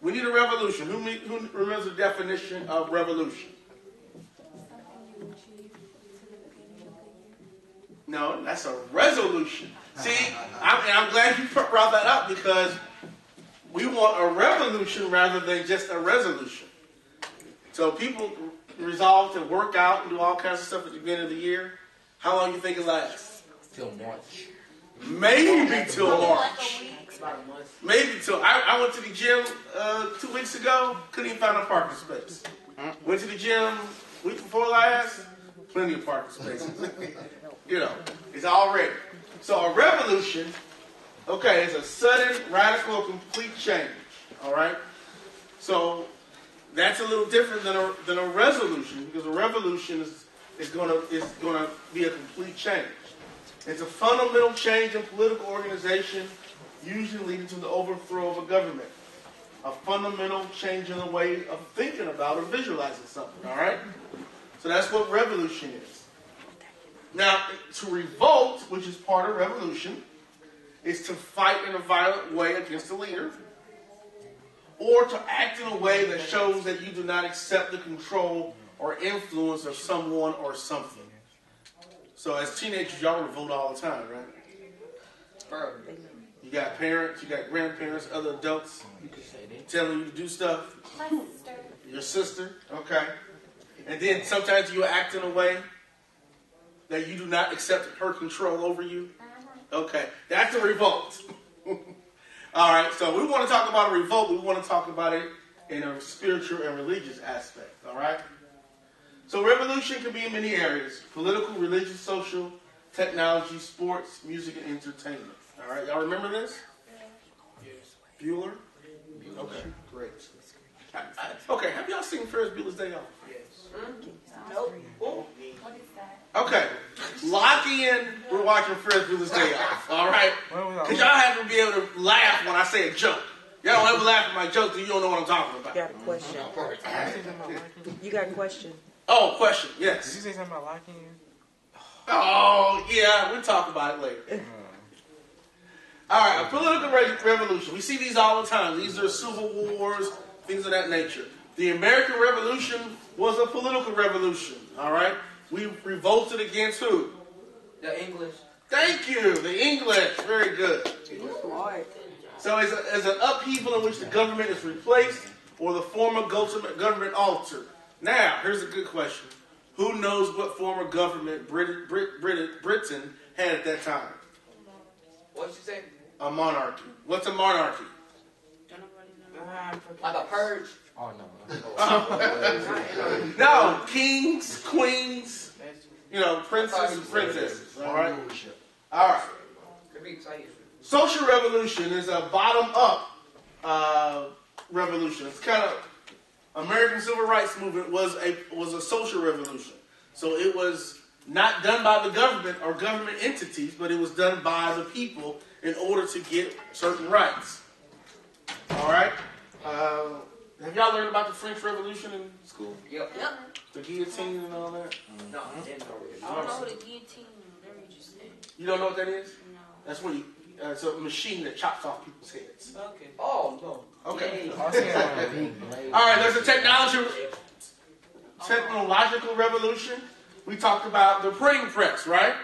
We need a revolution. Who remembers the definition of revolution? No, that's a resolution. See, I'm glad you brought that up because we want a revolution rather than just a resolution. So people resolve to work out and do all kinds of stuff at the beginning of the year. How long do you think it lasts? Till March. Maybe till March. Maybe till I went to the gym 2 weeks ago. Couldn't even find a parking space. Went to the gym week before last. Plenty of parking spaces. You know, it's all ready. So a revolution, okay, is a sudden, radical, complete change. All right. So that's a little different than a resolution because a revolution is going to be a complete change. It's a fundamental change in political organization, usually leading to the overthrow of a government. A fundamental change in the way of thinking about or visualizing something, all right? So that's what revolution is. Now, to revolt, which is part of revolution, is to fight in a violent way against the leader, or to act in a way that shows that you do not accept the control or influence of someone or something. So as teenagers, y'all revolt all the time, right? You got parents, you got grandparents, other adults telling you to do stuff. My sister. Your sister, okay. And then sometimes you act in a way that you do not accept her control over you. Okay, that's a revolt. All right, so we want to talk about a revolt, but we want to talk about it in a spiritual and religious aspect, all right? So revolution can be in many areas: political, religious, social, technology, sports, music, and entertainment. All right, y'all remember this? Yes. Bueller? Okay, great. Okay, have y'all seen Ferris Bueller's Day Off? Yes. Nope. Oh. What is that? Okay, lock in. We're watching Ferris Bueller's Day Off. All right, because y'all have to be able to laugh when I say a joke. Y'all don't ever laugh at my jokes, you don't know what I'm talking about. Got a question. You got a question? Oh, question. Yes. Did you say something about locking in? Oh, yeah. We'll talk about it later. All right, a political revolution. We see these all the time. These are civil wars, things of that nature. The American Revolution was a political revolution. All right? We revolted against who? The English. Thank you. The English. Very good. So it's an upheaval in which the government is replaced or the former government altered. Now, here's a good question. Who knows what form of government Britain had at that time? What'd you say? A monarchy. What's a monarchy? Like a purge? Oh, no. No, kings, queens, princes and princesses. All right? All right. Could be exciting. Social revolution is a bottom-up revolution. It's kind of American civil rights movement was a social revolution. So it was not done by the government or government entities, but it was done by the people in order to get certain rights. All right? Have y'all learned about the French Revolution in school? Yep. The guillotine and all that? No, I don't know what a guillotine is. You don't know what that is? No. That's when it's a machine that chops off people's heads. Okay. Oh, no. Okay. Yeah. All right, there's a technological revolution. We talked about the printing press, right?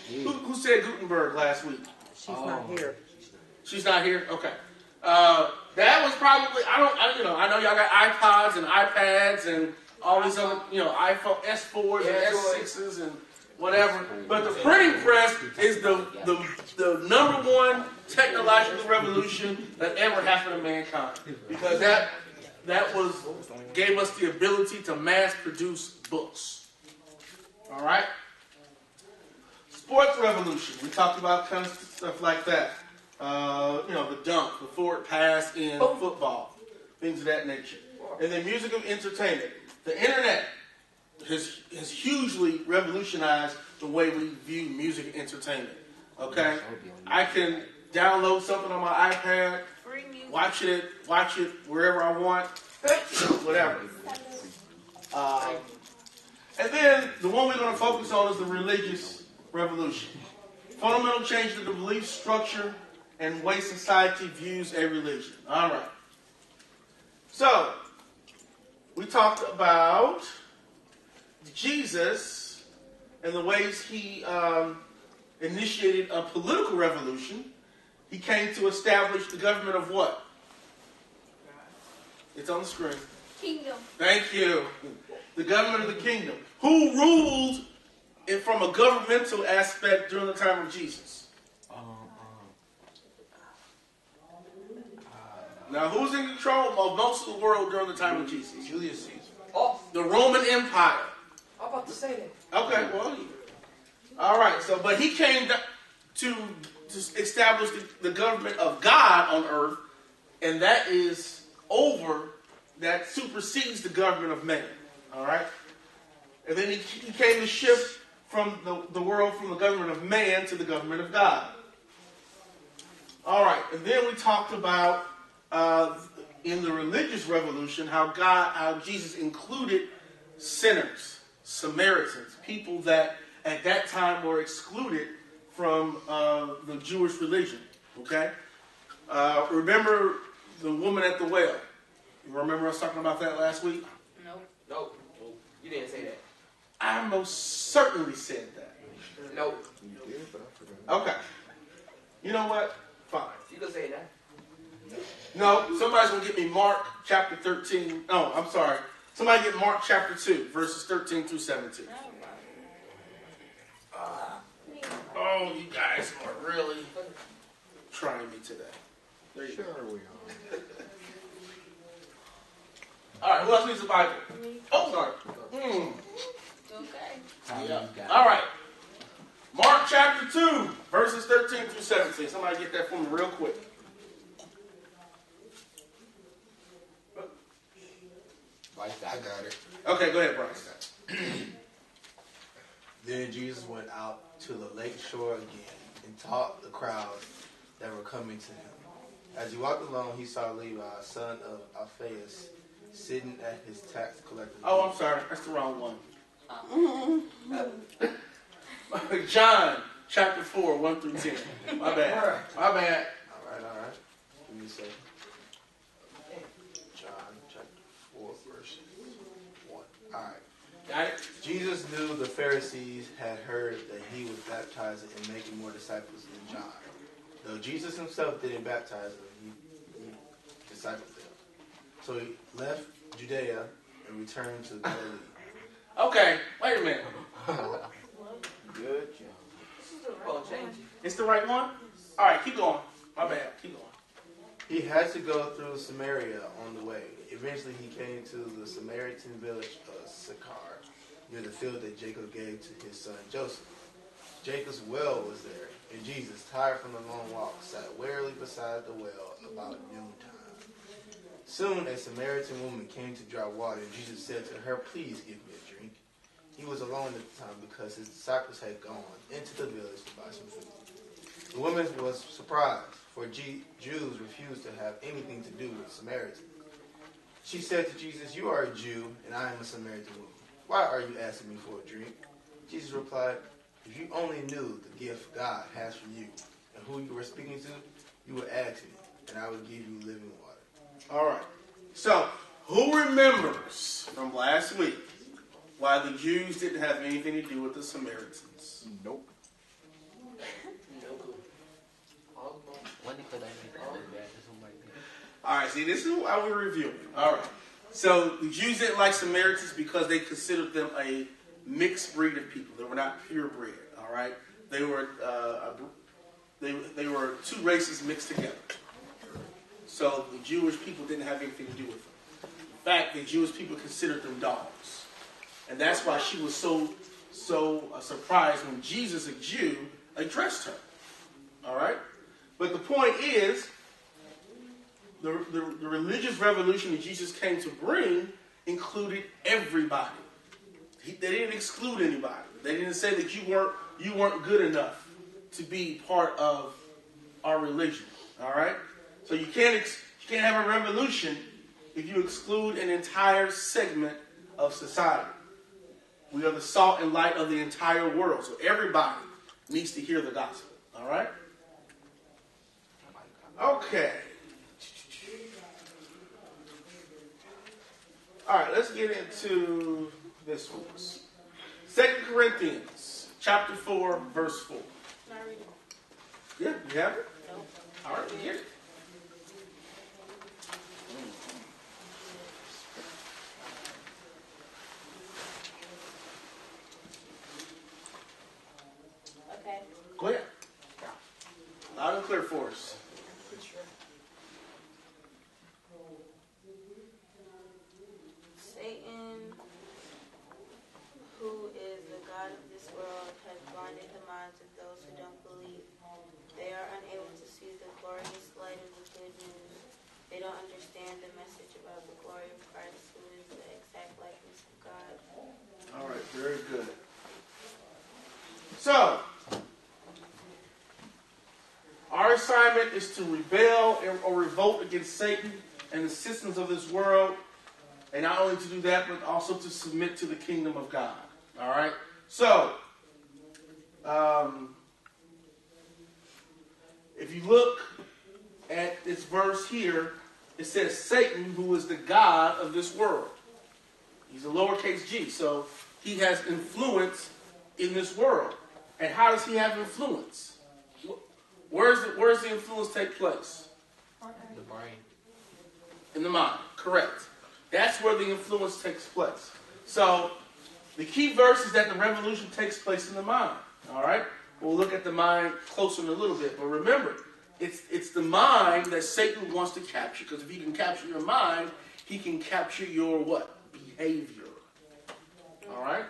Who said Gutenberg last week? She's not here. She's not here? Okay. That was probably, I know y'all got iPods and iPads and all these other, iPhone S4s and S6s and whatever. But the printing press is the number one technological revolution that ever happened to mankind. Because that gave us the ability to mass produce books. All right? Sports revolution. We talked about kind of stuff like that. The dunk, the forward pass in football, things of that nature. And then music and entertainment. The internet has hugely revolutionized the way we view music and entertainment. Okay? I can download something on my iPad, watch it wherever I want, whatever. And then the one we're going to focus on is the religious revolution. Fundamental change to the belief structure and way society views a religion. All right. So, we talked about Jesus and the ways he initiated a political revolution. He came to establish the government of what? It's on the screen. Kingdom. Thank you. The government of the kingdom. Who ruled it from a governmental aspect during the time of Jesus? Now, who's in control of most of the world during the time of Jesus? Julius Caesar. Oh, The Roman Empire. I'm about to say that. Okay, well, all right. So, but he came to establish the government of God on earth, and that is that supersedes the government of man. All right. And then he came to shift from the world from the government of man to the government of God. All right. And then we talked about in the religious revolution how Jesus included sinners, Samaritans, people that at that time were excluded from the Jewish religion. Okay? Remember the woman at the well? You remember us talking about that last week? No, you didn't say that. I most certainly said that. No, Okay. You know what? Fine. you can say that. No, somebody's going to get me Mark chapter 13. Oh, I'm sorry. Somebody get Mark chapter 2, verses 13 through 17. Oh, you guys are really trying me today. There you go. Sure we are. All right, who else needs a Bible? Oh, sorry. Okay. Yeah. All right. Mark chapter 2, verses 13 through 17. Somebody get that for me real quick. I got it. Okay, go ahead, Bryce. Then Jesus went out to the lake shore again and taught the crowds that were coming to him. As he walked along, he saw Levi, son of Alphaeus, sitting at his tax collector's Oh, booth. I'm sorry. That's the wrong one. John chapter 4, 1 through 10. My bad. My bad. All right. Give me a second. John chapter 4, verse 1. All right. Got it? Jesus knew the Pharisees had heard that he was baptizing and making more disciples than John. Though Jesus himself didn't baptize them, he discipled them. So he left Judea and returned to Galilee. Okay, wait a minute. Good. Oh, change it. It's the right one? All right, keep going. My bad. Keep going. He had to go through Samaria on the way. Eventually he came to the Samaritan village of Sychar, near the field that Jacob gave to his son Joseph. Jacob's well was there, and Jesus, tired from the long walk, sat wearily beside the well about noontime. Soon a Samaritan woman came to draw water, and Jesus said to her, "Please give me a drink." He was alone at the time because his disciples had gone into the village to buy some food. The woman was surprised, for Jews refused to have anything to do with Samaritans. She said to Jesus, "You are a Jew, and I am a Samaritan woman. Why are you asking me for a drink?" Jesus replied, "If you only knew the gift God has for you and who you were speaking to, you would ask me, and I would give you living water." All right. So, who remembers from last week why the Jews didn't have anything to do with the Samaritans? Nope. No clue. All alone. When they put that in the bad to somebody. All right, see, this is why we're reviewing. All right. So, the Jews didn't like Samaritans because they considered them a mixed breed of people. They were not purebred, all right? They were they were two races mixed together. So, the Jewish people didn't have anything to do with them. In fact, the Jewish people considered them dogs. And that's why she was so surprised when Jesus, a Jew, addressed her. All right? But the point is, the religious revolution that Jesus came to bring included everybody. They didn't exclude anybody. They didn't say that you weren't good enough to be part of our religion. All right? So you can't have a revolution if you exclude an entire segment of society. We are the salt and light of the entire world. So everybody needs to hear the gospel. All right? Okay. right, let's get into this one. 2 Corinthians chapter 4, verse 4. Can I read it? Yeah, you have it? No. All right, we get it. Okay. Go ahead. Loud and clear for us. Satan, who is the God of this world, has blinded the minds of those who don't believe. They are unable to see the glorious light of the good news. They don't understand the message about the glory of Christ, who is the exact likeness of God. All right, very good. So, our assignment is to rebel or revolt against Satan and the systems of this world. And not only to do that, but also to submit to the kingdom of God. All right? So, if you look at this verse here, it says Satan, who is the God of this world. He's a lowercase g, so he has influence in this world. And how does he have influence? Where does the influence take place? The brain. In the mind, correct. That's where the influence takes place. So, the key verse is that the revolution takes place in the mind. All right? We'll look at the mind closer in a little bit. But remember, it's the mind that Satan wants to capture. Because if he can capture your mind, he can capture your what? Behavior. All right?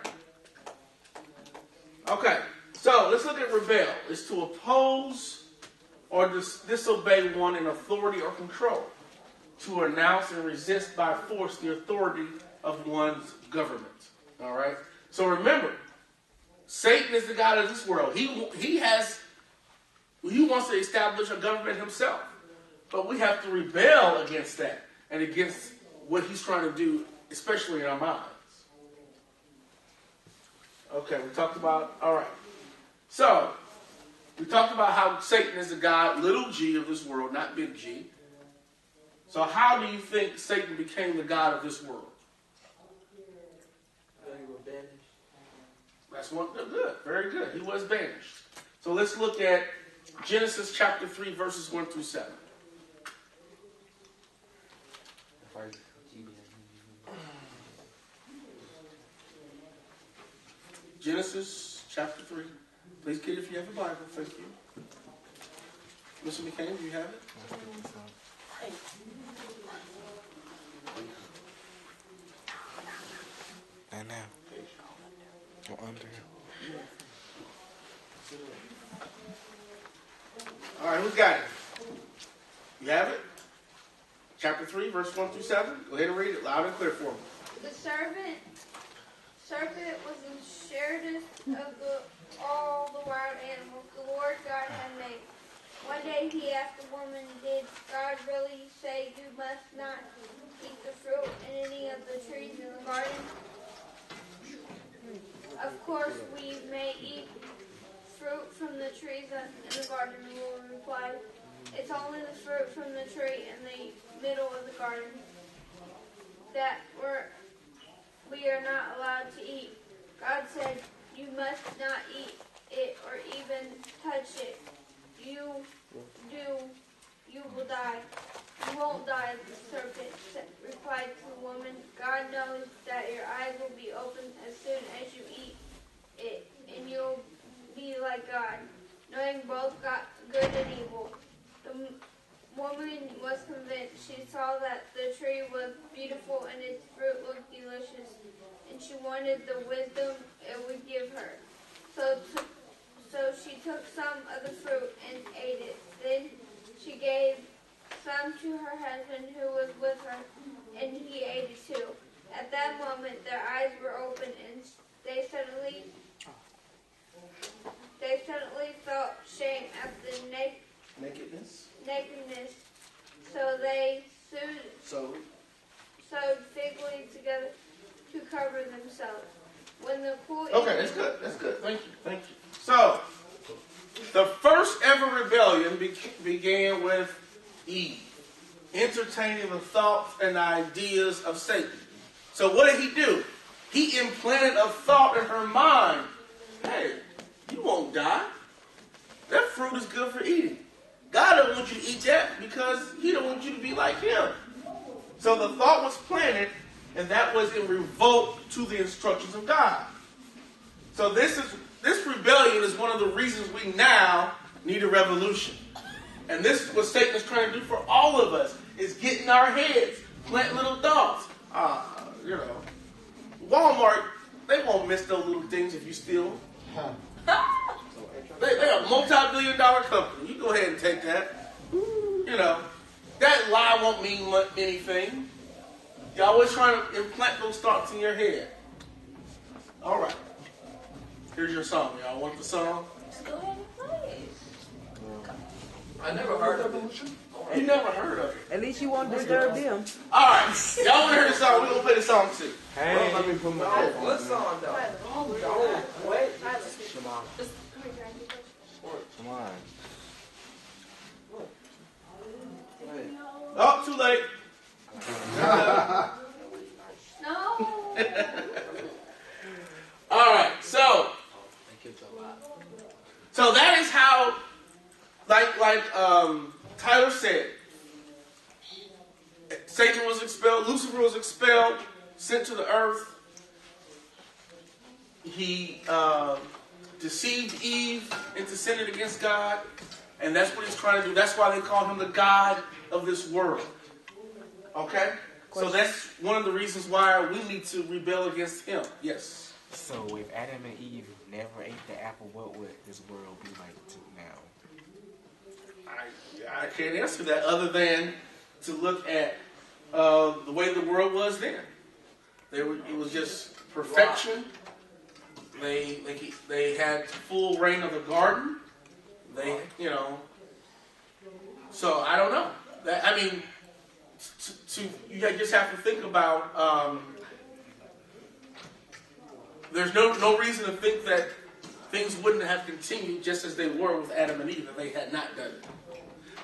Okay. So, let's look at rebel. It's to oppose or disobey one in authority or control. To announce and resist by force the authority of one's government. All right? So remember, Satan is the God of this world. He wants to establish a government himself. But we have to rebel against that and against what he's trying to do, especially in our minds. Okay, we talked about, all right. So, we talked about how Satan is the God, little g, of this world, not big G. So how do you think Satan became the God of this world? They were banished. That's one. Good. Very good. He was banished. So let's look at Genesis chapter 3, verses 1 through 7. The first Genesis chapter 3. Please, kid, if you have a Bible. Thank you. Mr. McCain, do you have it? Hey. And now. Go under. All right, who's got it? You have it? Chapter 3, verse 1 through 7. Go ahead and read it loud and clear for me. The serpent was the shrewdest of all the wild animals the Lord God had made. One day he asked the woman, "Did God really say you must not eat the fruit in any of the trees in the garden?" "Of course we may eat fruit from the trees in the garden," the woman replied. "It's only the fruit from the tree in the middle of the garden that we are not allowed to eat. God said, 'You must not eat it or even touch it. You will die.'" "You won't die," the serpent replied to the woman. "God knows that your eyes will be opened as soon as you eat it, and you'll be like God, knowing both good and evil." The woman was convinced. She saw that the tree was beautiful and its fruit looked delicious, and she wanted the wisdom it would give her. So she took some of the fruit and ate it. Then she gave some to her husband who was with her, and he ate it too. At that moment, their eyes were open, and they suddenly felt shame at the Nakedness. nakedness. So they sewed fig leaves together to cover themselves. When the cool Okay, that's good. That's good. Thank you. So, the first ever rebellion began with Eve, entertaining the thoughts and ideas of Satan. So what did he do? He implanted a thought in her mind. Hey, you won't die. That fruit is good for eating. God don't want you to eat that because he don't want you to be like him. So the thought was planted, and that was in revolt to the instructions of God. So this rebellion is one of the reasons we now need a revolution. And this is what Satan is trying to do for all of us, is get in our heads, plant little thoughts. Walmart, they won't miss those little things if you steal them. They're a multi-billion-dollar company. You go ahead and take that. That lie won't mean anything. You're always trying to implant those thoughts in your head. All right. Here's your song. Y'all want the song? Just go ahead and play it. I never heard of it. You never heard of it. At least you won't disturb them. All right. Y'all want to hear the song? We're going to play the song too. Hey. Let me put my What song though? Wait. Come on. Come on. Oh, too late. No. All right. So that is how, like Tyler said, Satan was expelled, Lucifer was expelled, sent to the earth. He deceived Eve into sinning against God, and that's what he's trying to do. That's why they call him the God of this world. Okay? So that's one of the reasons why we need to rebel against him. Yes. So if Adam and Eve never ate the apple, what would this world be like now? I can't answer that other than to look at the way the world was then. It was just perfection. They had full reign of the garden. So I don't know. You just have to think about. There's no reason to think that things wouldn't have continued just as they were with Adam and Eve if they had not done it.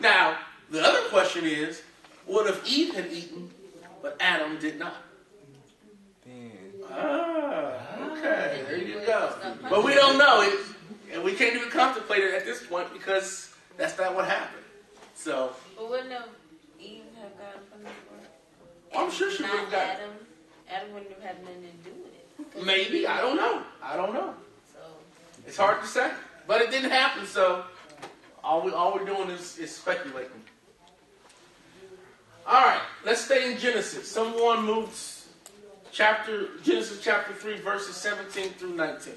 Now, the other question is, what if Eve had eaten, but Adam did not? Okay, there you go. But we don't know it, and we can't even contemplate it at this point because that's not what happened. So. But wouldn't Eve have gotten from the world? I'm sure she would have gotten. Adam. Adam wouldn't have had nothing to do with it. Maybe. I don't know. So it's hard to say. But it didn't happen, so all we're doing is speculating. All right, let's stay in Genesis. Someone moved Genesis chapter 3, verses 17 through 19.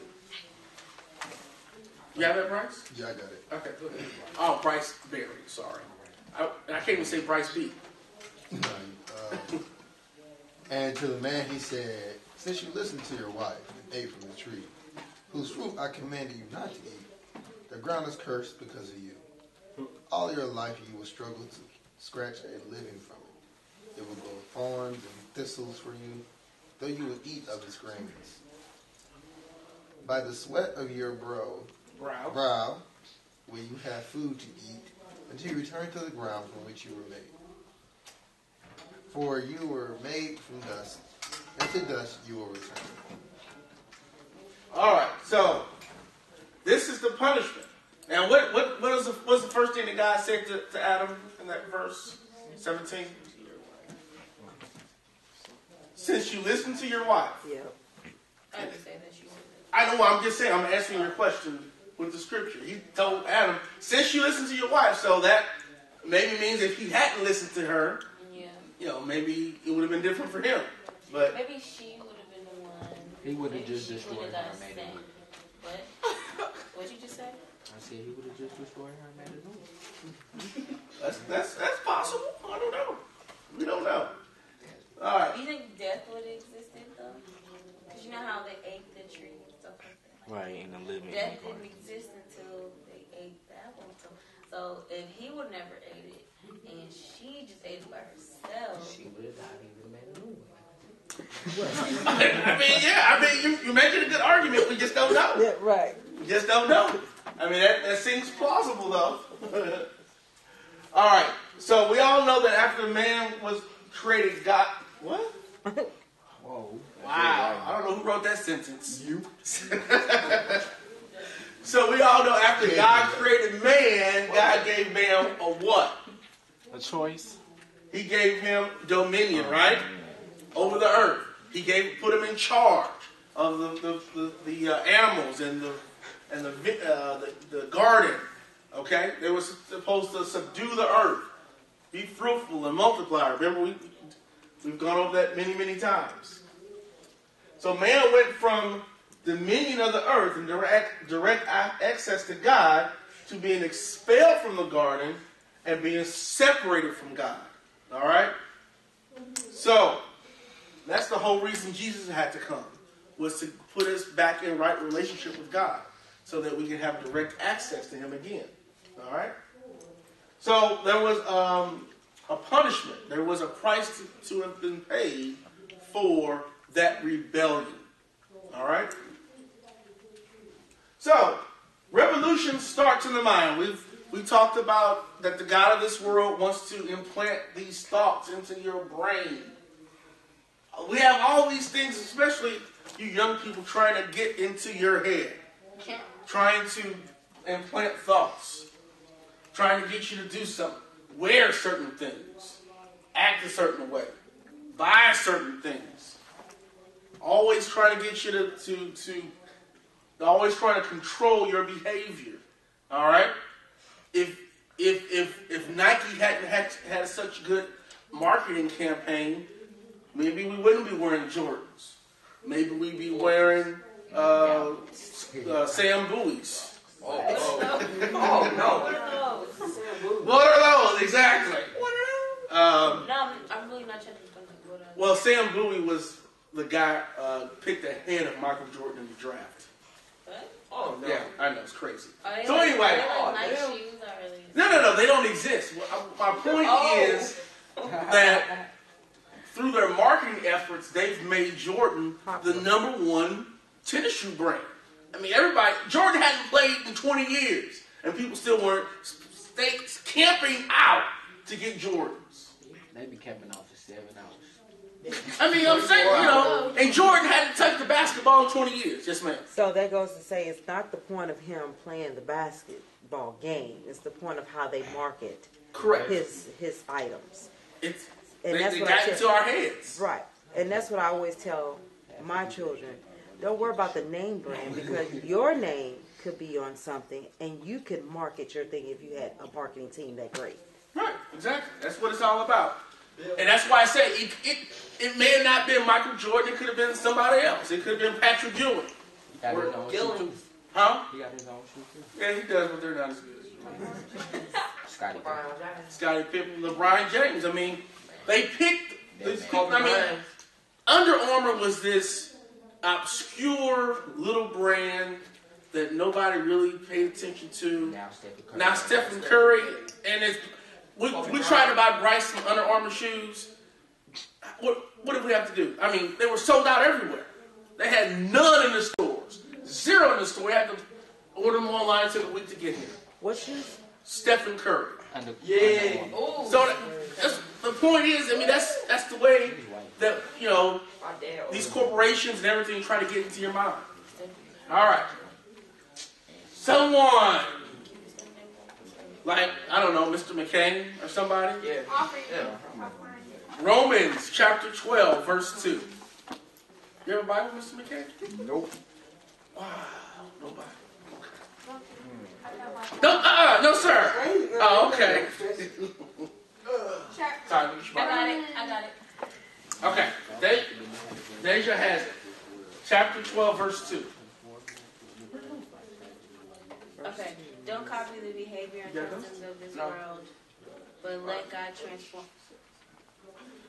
You have that, Bryce? Yeah, I got it. Okay, go ahead. Oh, Bryce Berry, sorry. I can't even say Bryce B. And to the man he said, since you listened to your wife and ate from the tree, whose fruit I commanded you not to eat, the ground is cursed because of you. All your life you will struggle to scratch a living from it. It will grow thorns and thistles for you, though you will eat of its grains. By the sweat of your brow will you have food to eat until you return to the ground from which you were made. For you were made from dust, and to dust you will return. All right, so this is the punishment. Now, what's the first thing that God said to Adam in that verse 17? Since you listened to your wife. Yeah. I didn't say that she said that. I know. I'm just saying. I'm answering your question with the scripture. He told Adam, since you listened to your wife, so that maybe means if he hadn't listened to her, maybe it would have been different for him. But maybe she would have been the one. He would have just destroyed her and made it. What? What'd you just say? I said he would have just destroyed her and made it. that's possible. I don't know. We don't know. All right. Do you think death would have existed though? Because you know how they ate the tree and stuff like that. Right, in the living. Death didn't exist until they ate the apple. So if he would never ate it, and she just ate it by herself, She would have died and made a new one. You're making a good argument. We just don't know. Yeah, right. We just don't know. That seems plausible, though. All right. So we all know that after the man was created, God... What? Whoa. Wow. I don't know who wrote that sentence. You. So we all know after God created man, God gave man a what? A choice. He gave him dominion, right? Over the earth. He put him in charge of the animals and the garden. Okay? They were supposed to subdue the earth. Be fruitful and multiply. Remember, we've gone over that many, many times. So man went from dominion of the earth and direct access to God to being expelled from the garden and being separated from God. All right? So, that's the whole reason Jesus had to come, was to put us back in right relationship with God so that we can have direct access to him again. All right? So, there was a punishment. There was a price to have been paid for that rebellion. All right? So, revolution starts in the mind. We talked about that the God of this world wants to implant these thoughts into your brain. We have all these things, especially you young people, trying to get into your head. Trying to implant thoughts. Trying to get you to do something. Wear certain things. Act a certain way. Buy certain things. Always trying to get you to always trying to control your behavior. All right? If Nike hadn't had such good marketing campaign, maybe we wouldn't be wearing Jordans. Maybe we'd be wearing Sam Bowie's. Oh no! What are those exactly? No, I'm really not checking what Well, Sam Bowie was the guy picked ahead of Michael Jordan in the draft. What? Oh no! Yeah, I know, it's crazy. Are So anyway, they like nice shoes or really? no, they don't exist. My point is that through their marketing efforts, they've made Jordan the #1 tennis shoe brand. I mean, Jordan hadn't played in 20 years, and people still weren't camping out to get Jordans. They be camping out for 7 hours. I mean, I'm saying, and Jordan hadn't touched the basketball in 20 years. Yes, ma'am. So that goes to say it's not the point of him playing the basketball game. It's the point of how they market Correct. his items. They that's what got into our heads. Right. And that's what I always tell my children. Don't worry about the name brand, because your name could be on something and you could market your thing if you had a marketing team that great. Right, exactly. That's what it's all about. And that's why I say it may have not been Michael Jordan. It could have been somebody else. It could have been Patrick Ewing. He got his own shoe too. Huh? He got his own shoe too. Yeah, he does, but they're not as good. Scottie Pippen. Scottie Pippen, LeBron James. I mean, they picked. Under Armour was this obscure little brand that nobody really paid attention to. Now Stephen Curry, and we tried to buy Bryce some Under Armour shoes. What did we have to do? I mean, they were sold out everywhere. They had none in the stores. 0 in the store. We had to order them online. It took a week to get here. What shoes? Stephen Curry. Yeah. So the point is, I mean, that's the way that, these corporations and everything try to get into your mind. All right. Someone like, I don't know, Mr. McCain or somebody. Yeah. Romans chapter 12, verse 2. You have a Bible, Mr. McCain? Nope. Wow, nobody. No, sir. Oh, okay. Sorry, I got it. Okay. Deja has it. Chapter 12, verse 2. Okay. Don't copy the behavior and customs of this world, but let God transform.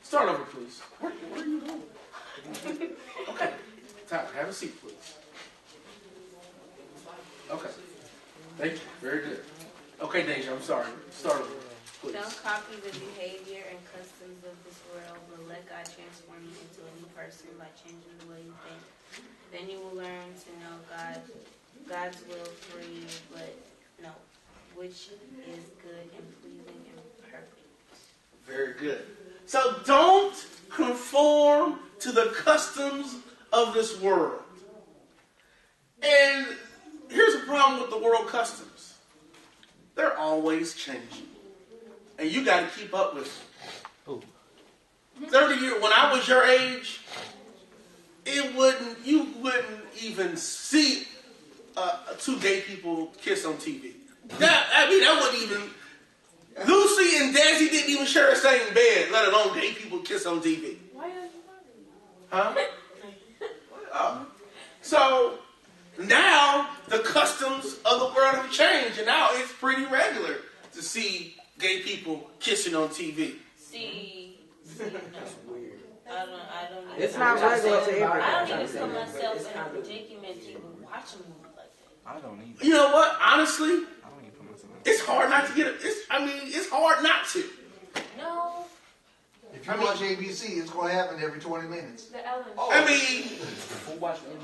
Start over, please. Where are you going? Okay. Tyler, have a seat, please. Okay. Thank you. Very good. Okay, Deja, I'm sorry. Start over, please. Don't copy the behavior and customs of this world, but let God transform you into a new person by changing the way you think. Then you will learn to know God's will for you, which is good and pleasing and perfect. Very good. So don't conform to to the customs of this world. And here's a problem with the world customs. They're always changing. And you got to keep up with them. 30 years, when I was your age, you wouldn't even see two gay people kiss on TV. That wouldn't even, Lucy and Desi didn't even share the same bed, let alone gay people kiss on TV. Why are you Huh? So now the customs of the world have changed, and now it's pretty regular to see gay people kissing on TV. See, that's weird. I don't. It's not regular to everybody. I don't even put myself in a predicament to even watch a movie like that. I don't either. You know what? Honestly, I don't even put myself in. it's hard not to get it. It's hard not to. No. If you watch ABC, it's going to happen every 20 minutes. The Ellen. I mean,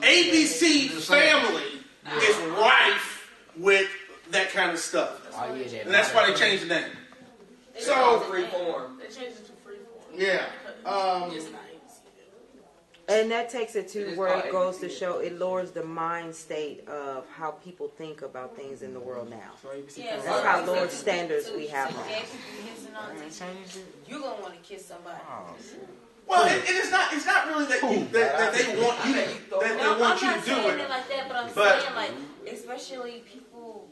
ABC Family is rife with that kind of stuff. Oh, yeah, And that's why they changed the name. So, Freeform. They changed it to Freeform. yeah. It's not And that takes it to where it goes to show it lowers the mind state of how people think about things in the world now. Yeah, That's how lower standards we have now. You're gonna want to kiss somebody. Well, it's not really that they want you to do it. It like that, but I'm saying like, especially people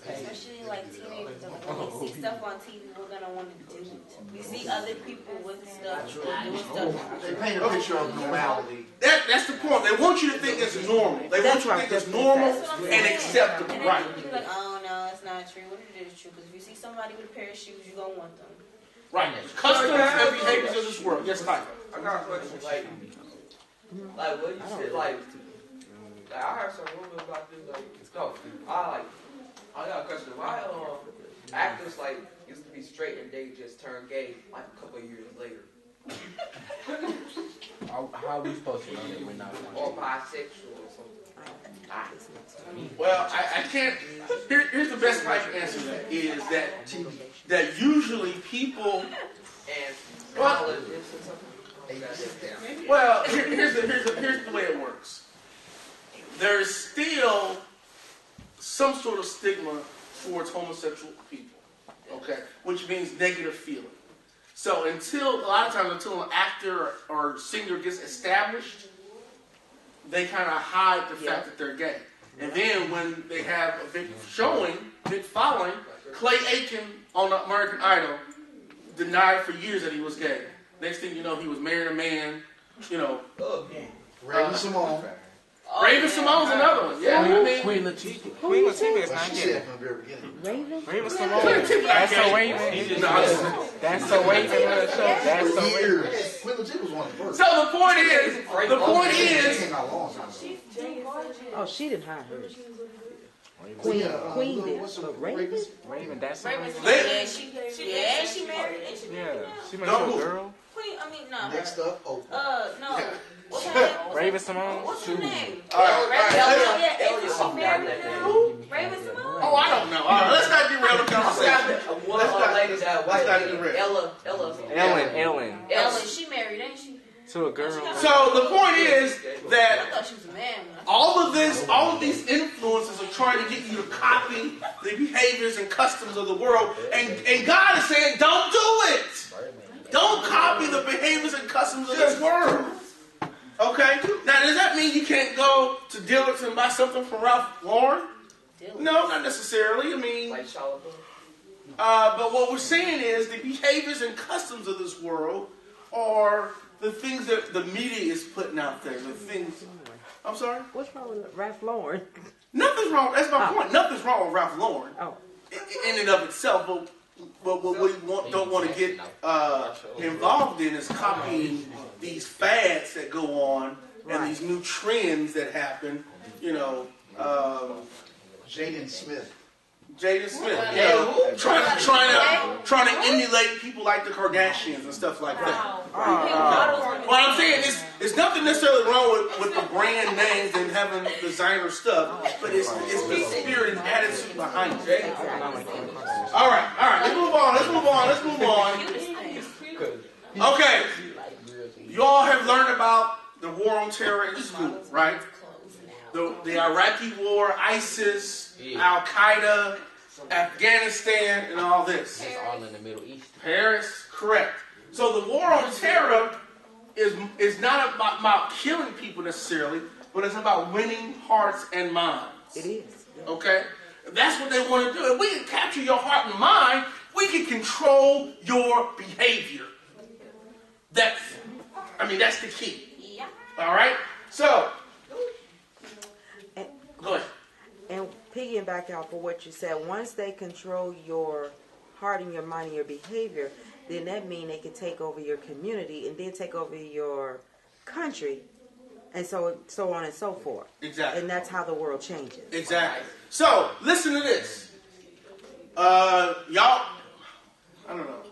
especially like teenagers, when they see stuff on TV, we're gonna want to do it. We see other people with stuff, doing stuff. They paint a picture of normality. That's the point. They want you to think it's normal. They want you to think it's normal and acceptable, And right? then you're like, oh no, it's not true. What if it is true? Because if you see somebody with a pair of shoes, you're gonna want them. Right. Customs and behaviors of this world. Yes, Michael. I got a question. Like what you said, like I heard some rumors about this. I got a question. Why actors like used to be straight and they just turned gay like a couple of years later? How are we supposed to know that we're not? Or bisexual or something? Well, I can't. Here's the best way I can answer that is that usually people. And Well, here's the way it works. There's still some sort of stigma towards homosexual people, okay, which means negative feeling. So a lot of times until an actor or singer gets established, they kind of hide the fact that they're gay. And then when they have a big following, Clay Aiken on American Idol denied for years that he was gay. Next thing you know, he was marrying a man, Raven Simone. Raven Simone's another one. Yeah, I mean, Queen Latifah. Queen Latifah is She not said gay. from the very beginning. Raven Simone. That's so Raven. That's so Raven. That's so Raven. Years. Queen Latifah was one of the first. so the point is, She came out a long time ago. Oh, she didn't hide her. Queen did. what's the But Raven? Raven, that's so Raven's Raven. yeah, she married. And she married Yeah, now. she married a girl. Queen, I mean, no. Next up, Oprah. No. What's her name? Raven Simone. What's her name? all right. Is she married now? Raven Simone? Oh, I don't know. All right, let's not derail the conversation. One of the ladies that white not lady, direct. Ella. Ellen, she married, ain't she? To a girl. So the point is I that thought she was a man. all of these influences are trying to get you to copy the behaviors and customs of the world, and God is saying, don't do it. Don't copy the behaviors and customs of this world. Okay? Now, does that mean you can't go to Dillard's and buy something from Ralph Lauren? No, not necessarily. I mean, Like Charlotte. but what we're saying is the behaviors and customs of this world are the things that the media is putting out there. The things. I'm sorry? What's wrong with Ralph Lauren? Nothing's wrong. That's my point. Nothing's wrong with Ralph Lauren Oh. in and of itself. But what we don't want to get involved in is copying these fads that go on and these new trends that happen. Jaden Smith. Jaden Smith, trying to emulate people like the Kardashians and stuff like that. What I'm saying is, there's nothing necessarily wrong with the brand names and having designer stuff, but it's the spirit and attitude behind it. All right, let's move on. Okay, y'all have learned about war on terror in school, right? The Iraqi war, ISIS, Al Qaeda, Afghanistan, and all this. It's all in the Middle East. Paris, correct. So the war on terror is not about killing people necessarily, but it's about winning hearts and minds. It is. Okay? That's what they want to do. If we can capture your heart and mind, we can control your behavior. That's the key. Yeah. All right? So, go ahead. And piggyback off of what you said, once they control your heart and your mind and your behavior, then that means they can take over your community and then take over your country, and so on and so forth. Exactly. And that's how the world changes. Exactly. So, listen to this. Y'all, I don't know.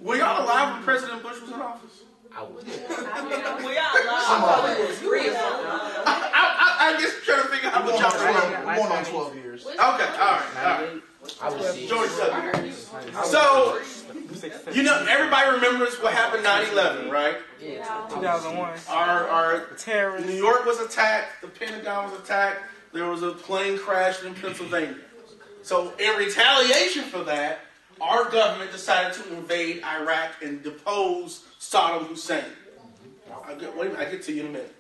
Were y'all alive when President Bush was in office? I was. We all love. It was free or something. I guess trying to figure out what y'all were. We're going on 12 years. Okay, all right. I was George W. So, everybody remembers what happened 9/11, right? 2001. Our Terrorists. New York was attacked. The Pentagon was attacked. There was a plane crash in Pennsylvania. So, in retaliation for that, our government decided to invade Iraq and depose Saddam Hussein. I'll get to you in a minute.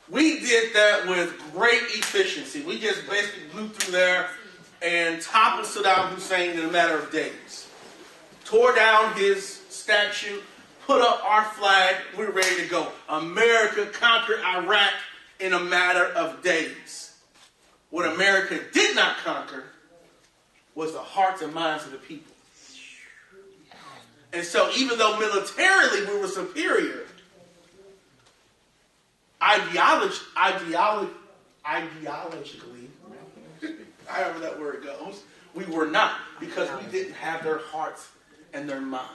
We did that with great efficiency. We just basically blew through there and toppled Saddam Hussein in a matter of days. Tore down his statue, put up our flag, we're ready to go. America conquered Iraq in a matter of days. What America did not conquer was the hearts and minds of the people. And so even though militarily we were superior, ideologically, however that word goes, we were not, because we didn't have their hearts and their minds.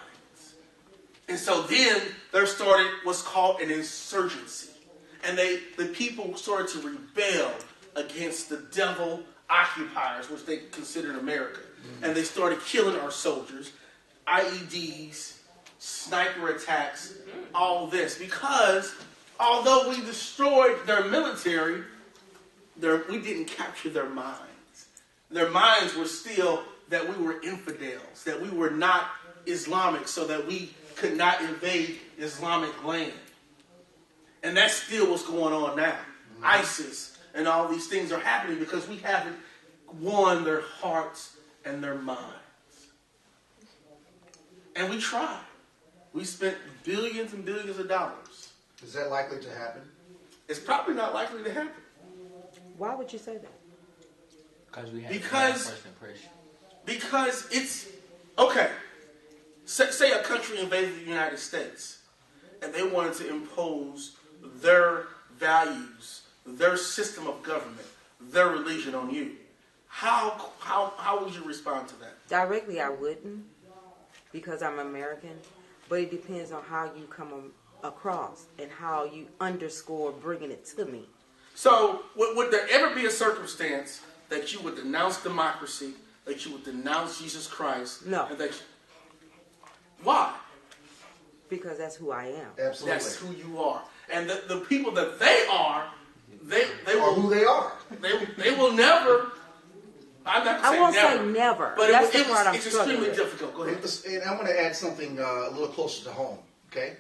And so then there started what's called an insurgency. And the people started to rebel against the devil occupiers, which they considered America. And they started killing our soldiers, IEDs, sniper attacks, all this. Because although we destroyed their military, we didn't capture their minds. Their minds were still that we were infidels, that we were not Islamic, so that we could not invade Islamic land. And that's still what's going on now. ISIS and all these things are happening because we haven't won their hearts and their minds. And we tried. We spent billions and billions of dollars. Is that likely to happen? It's probably not likely to happen. Why would you say that? Because we had Because- first impression. Because it's, okay, say a country invaded the United States and they wanted to impose their values, their system of government, their religion on you. How would you respond to that? Directly, I wouldn't, because I'm American. But it depends on how you come across and how you underscore bringing it to me. So, would there ever be a circumstance that you would denounce democracy, that you would denounce Jesus Christ? No. And why? Because that's who I am. Absolutely. That's who you are. And the people that they are, they Or who will, they are. they will never, I'm not I saying won't never. say never. But That's the it's part I'm extremely struggling with. difficult. Go ahead. And I'm going to add something a little closer to home, okay?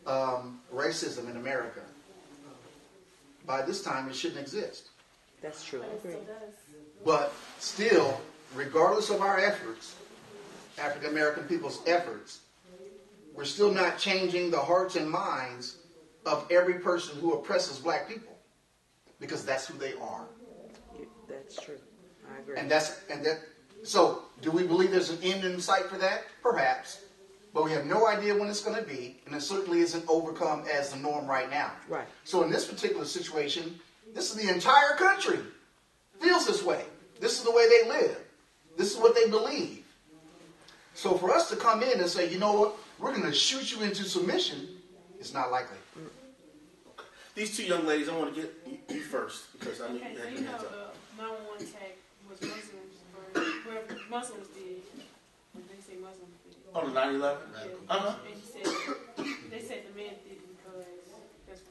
Racism in America. By this time, it shouldn't exist. That's true. I agree. But still, regardless of our efforts, African American people's efforts, we're still not changing the hearts and minds of every person who oppresses black people, because that's who they are. That's true. I agree. And so do we believe there's an end in sight for that? Perhaps. But we have no idea when it's going to be, and it certainly isn't overcome as the norm right now. Right. So in this particular situation, this is the entire country feels this way. This is the way they live. This is what they believe. So for us to come in and say, you know what, we're going to shoot you into submission, it's not likely. These two young ladies, I want to get you first, because I know you Okay, had so your you know hands up. the 911 tag was Muslims, or whoever Muslims did. They say Muslims did. On the 9/11? Yeah. Uh-huh. And they said the man did it because that's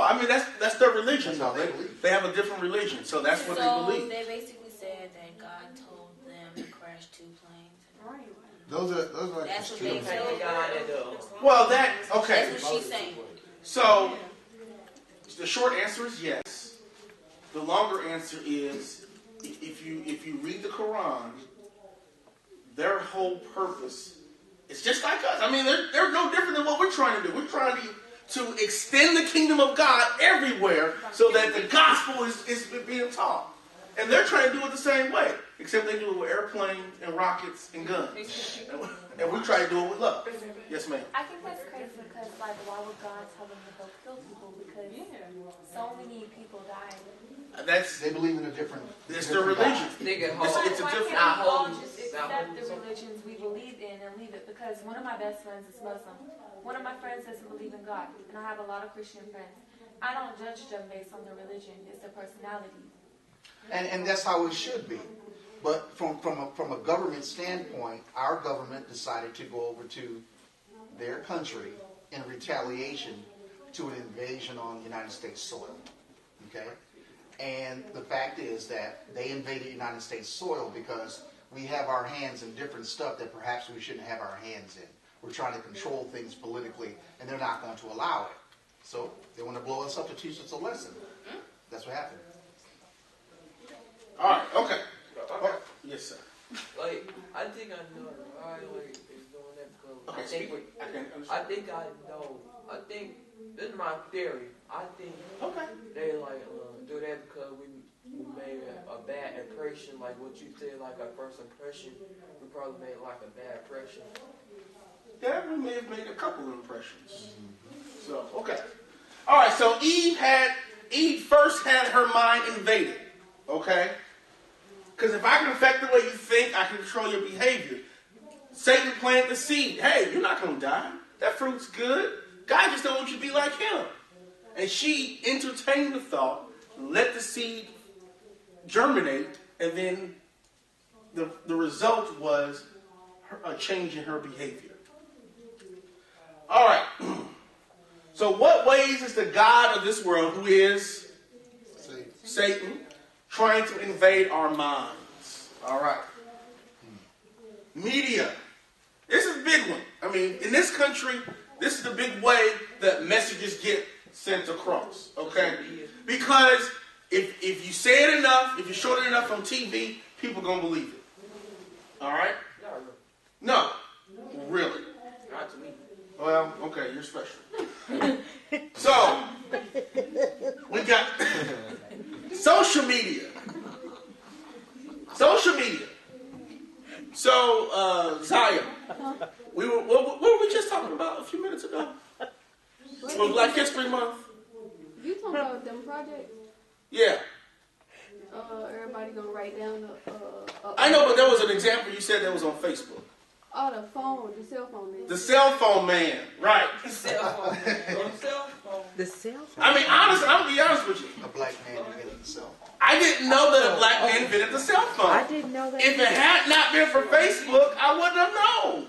I mean, that's their religion. That's how they believe. They have a different religion, so that's what they believe. They basically said that God told them to crash 2 planes. Those are like That's what the they students. told. Well, okay. That's what she's saying. So, the short answer is yes. The longer answer is, if you read the Quran, their whole purpose is just like us. I mean, they're no different than what we're trying to do. We're trying to extend the kingdom of God everywhere so that the gospel is being taught. And they're trying to do it the same way, except they do it with airplanes and rockets and guns. And we try to do it with love. Yes, ma'am. I think that's crazy because, like, why would God tell them to go kill people? Because so many people died. They believe in a different. It's their religion. It's a different. Why can't we all just accept the religions we believe in and leave it? Because one of my best friends is Muslim. One of my friends doesn't believe in God, and I have a lot of Christian friends. I don't judge them based on their religion; it's their personality. And that's how it should be. But from a government standpoint, our government decided to go over to their country in retaliation to an invasion on the United States soil. Okay? And the fact is that they invaded United States soil because we have our hands in different stuff that perhaps we shouldn't have our hands in. We're trying to control things politically, and they're not going to allow it. So they want to blow us up to teach us a lesson. That's what happened. All right, okay. Yes, sir. Like, I think I know why is doing that because Okay, I think I know. I think this is my theory. I think they like do that because we made a bad impression. Like what you said, like a first impression. We probably made like a bad impression. Yeah, we may have made a couple of impressions. So, okay. All right, so Eve first had her mind invaded. Okay? Because if I can affect the way you think, I can control your behavior. Satan planted the seed. Hey, you're not going to die. That fruit's good. God just don't want you to be like him. And she entertained the thought, let the seed germinate, and then the result was a change in her behavior. All right. So what ways is the God of this world, who is Satan, trying to invade our minds? All right. Media. This is a big one. I mean, in this country, this is the big way that messages get sent across. Okay? Because if you say it enough, if you show it enough on TV, people are going to believe it. All right? No. Really. Not to me. Well, okay, you're special. So, we got social media. Social media. So, Zaya, what were we just talking about a few minutes ago? For Black History Month? You talking about them projects? Yeah. Everybody gonna write down I know, but there was an example you said that was on Facebook. Oh, the cell phone man. The cell phone man, right. The cell phone. The cell phone? I mean, honestly, I'm going to be honest with you. A black man invented the cell phone. I didn't know that a black man invented the cell phone. I didn't know that. If it had not been for Facebook, I wouldn't have known.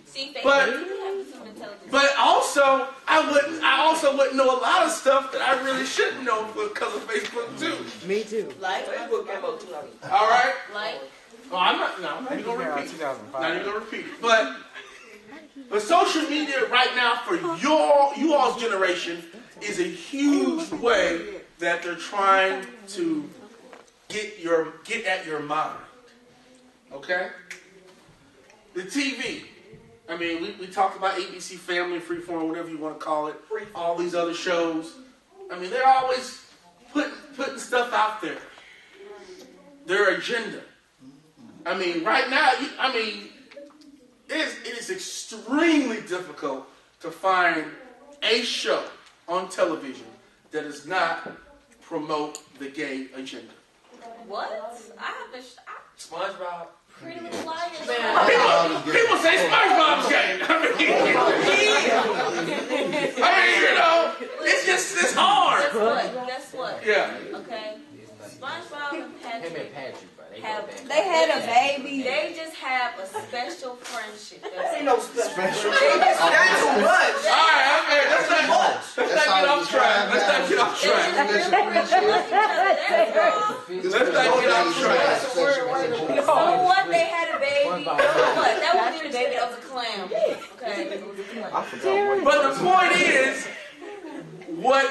See, Facebook have some intelligence. But also, I also wouldn't know a lot of stuff that I really shouldn't know because of Facebook too. Me too. Like, Facebook came out 2000. All right. like. Oh, I'm not even gonna repeat it. Not even gonna repeat it. But social media right now for you all's generation is a huge way that they're trying to get at your mind. Okay? The TV. I mean, we talked about ABC Family, Freeform, whatever you want to call it. All these other shows. I mean, they're always putting stuff out there. Their agenda. I mean, right now, it is extremely difficult to find a show on television that does not promote the gay agenda. What? I have a SpongeBob. Pretty Little Liars. People say SpongeBob's gay. It's hard. Guess what? Yeah. Okay. SpongeBob and Patrick. They had a baby. They just have a special friendship. That ain't no special. That's too much. All right, okay, let's not get off track. off track. Let's not get off track. So what? They had a baby. So what? That wasn't even a baby. That was a clam. Okay. I forgot But the point is, what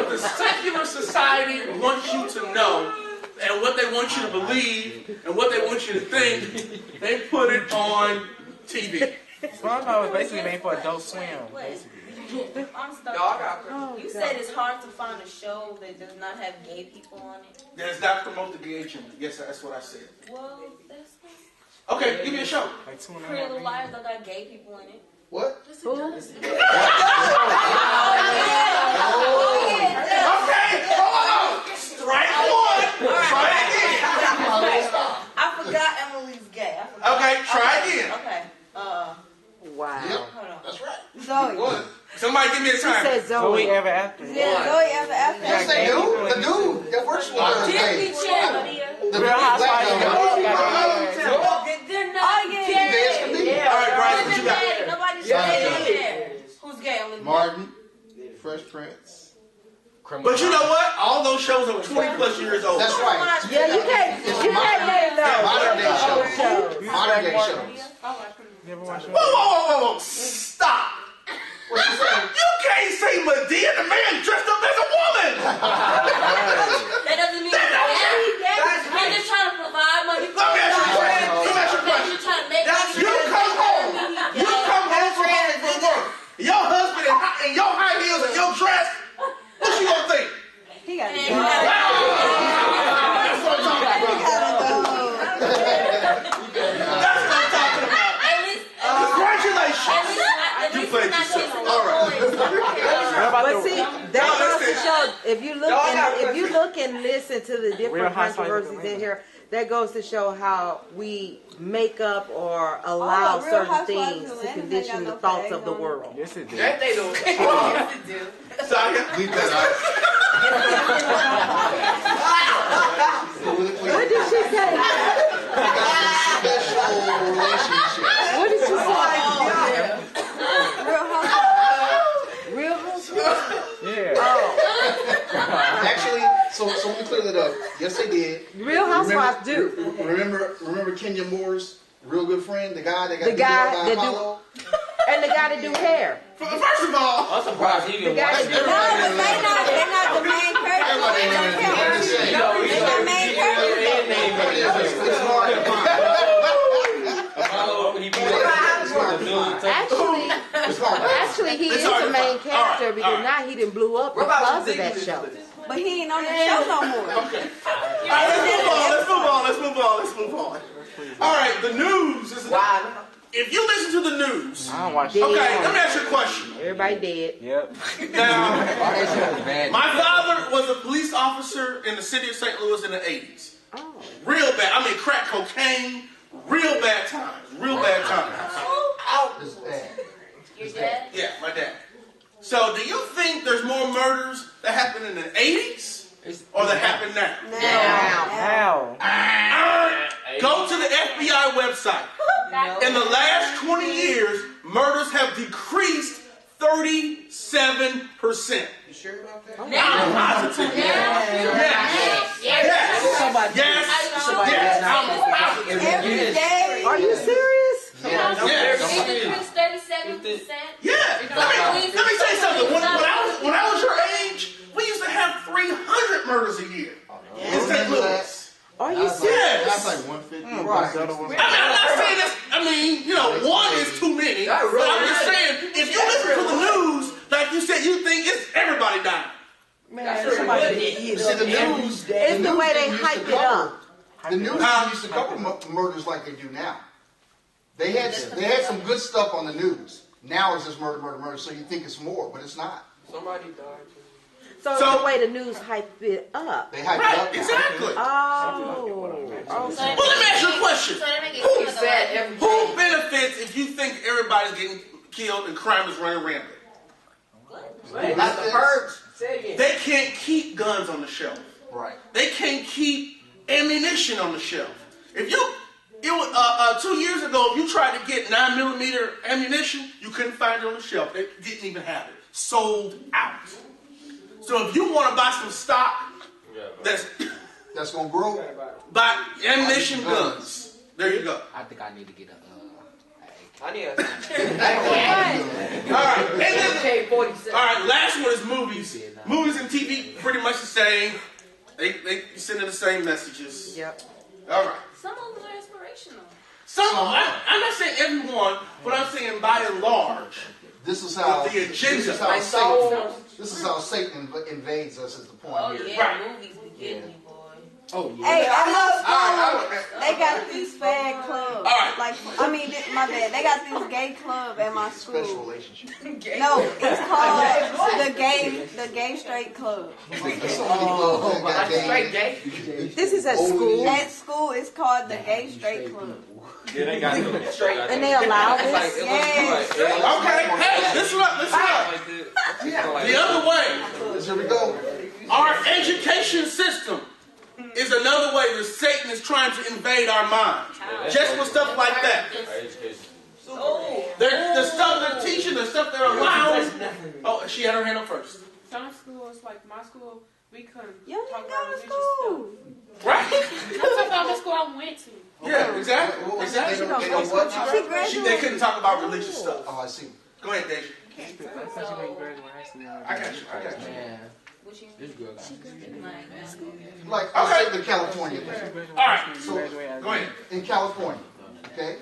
the secular society wants you to know, and what they want you to believe, and what they want you to think, they put it on TV. SpongeBob was basically made for Adult Swim. Basically. I'm stuck. You said it's hard to find a show that does not have gay people on it. That does not promote the gay agenda. Yes, that's what I said. Well, that's Okay, give me a show. Pretty Little Liars don't got gay people in it. What? Who? Okay, hold on. Strike one. Try again. I forgot Emily's gay. Okay, try again. Okay. Wow. Yep. Hold on. That's right. Zoe. Somebody give me a She time. said Zoe. Zoe ever after. Yeah, Zoe ever after. Yes, they do. The dude that works with her is Disney gay. Channel. The Real Housewives of They're not gay. All right, Bryce, what you got? Nobody's Yeah. gay in there. Who's gay? Martin, Fresh Prince. But you know what? All those shows are 20 plus years old. That's right. Yeah, you can't let it know. Modern day Old shows. Modern day shows. You ever watch Whoa. Stop. What you saying? You can't say Medea, the man dressed up as a woman. That doesn't mean he's gay. He's just trying to provide money for Let me ask you a question. He's trying to make money. You come home from work. Your husband in your high heels and your dress. What you gonna think? He got That's what I'm talking about. That's what I'm talking about. Congratulations. You played yourself. All right. But see, that goes to show if you look and listen to the different controversies in here, that goes to show how we make up or allow certain things to condition the thoughts of the world. Yes, it did. That they don't. Yes, it do. Saya, Leave that What did she say? Special relationship. What did she say? Real housewives? Yeah. Actually, so let me clear that up. Yes, they did. Real housewives do. Remember Kenya Moore's real good friend, the guy that got The guy beat up by that Apollo? And the guy that do hair. First of all, I'm surprised he even watched it. No, but they're not the main characters. They're the main characters. It's hard to find. Apollo, he beat up Actually, he is the main character because now he didn't blew up because of that show. But he ain't on the show no more. okay. All right, let's move on. All right, the news is. If you listen to the news, I don't watch okay, let me ask you a question. Everybody dead. Yep. Now, my father was a police officer in the city of St. Louis in the 80s. Oh. Real bad. I mean, crack cocaine. Real bad times. Real bad times. Your dad? Yeah, my dad. So, do you think there's more murders that happened in the 80s or that happen now? How? Go to the FBI website. In the last 20 years, murders have decreased 37%. You sure about that? I'm positive. Yes. I'm positive. Every day. Are you serious? Yes. It increased 37%. Yeah. Let me tell you something. When I was your age, we used to have 300 murders a year in St. Louis. Are you That's serious? like 150. I'm not saying this. I mean, one is too many. But I'm just saying, if you listen to the news, like you said, you think it's everybody dying. See, the news. It's the way they hype it up. The news used to cover murders like they do now. They had some good stuff on the news. Now it's just murder, so you think it's more, but it's not. Somebody died. So it's the way the news hype it up. They hype it Right, up. exactly. Oh. Well, let me ask you a question. Who benefits if you think everybody's getting killed and crime is running rampant? Not the purge. Say it again. They can't keep guns on the shelf. Right. They can't keep ammunition on the shelf. If you, 2 years ago, if you tried to get 9mm ammunition, you couldn't find it on the shelf. They didn't even have it. Sold out. So if you want to buy some stock that's gonna grow, buy ammunition guns. There you go. I think I need to get a. I need a. All right. And then, all right. Last one is movies. Movies and TV pretty much the same. They sending the same messages. Yep. All right. Some of them are inspirational. I'm not saying everyone, but I'm saying by and large. This is how the agenda. This is how Satan invades us. Is the point here? Yeah, right. Movies be getting me, boy. Oh yeah. Hey, I love school. They got this fag club. All right. Like, I mean, my bad. They got this gay club at my school. Special relationship. No, it's called the gay straight club. Straight gay. This is at school. At school, it's called the gay straight club. Yeah, they got it straight. And they allow this? Yes. Okay, hey, listen up. The other way. Here we go. Our education system is another way that Satan is trying to invade our minds. Just with stuff like that. The stuff they're teaching, the stuff they're allowing. Oh, she had her hand up first. Some schools, like my school, we couldn't You talk didn't about go to religious school. stuff. Right? I'm talking about the school I went to. Yeah, exactly. They couldn't talk about religious stuff. Oh, I see. Go ahead, Dave. I got you. Man. This girl Like, let's take the California thing. All right. So, go ahead. In California, okay?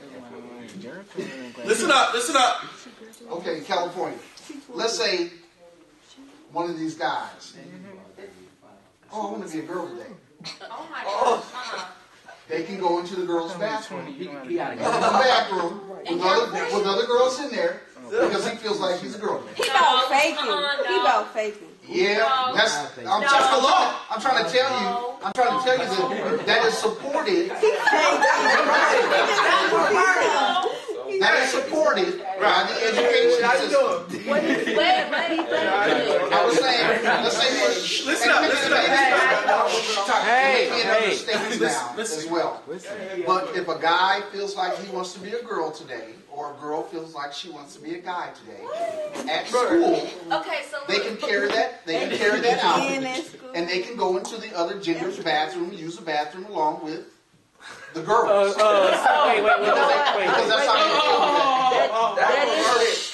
Listen up. Okay, in California. Let's say one of these guys. Oh, I want to be a girl today. Oh my gosh. They can go into the girls' bathroom. He gotta In the bathroom with other girls in there because he feels like he's a girl. He about faking. He about faking. Yeah, that's the law. I'm trying to tell you that is supported. That is supported by the education system. I was saying, let's say this. Listen up. As well. But if a guy feels like he wants to be a girl today, or a girl feels like she wants to be a guy today, at school, they can carry that. They can carry that out, and they can go into the other gender's bathroom, use the bathroom along with the girls. Because that's how they feel with that.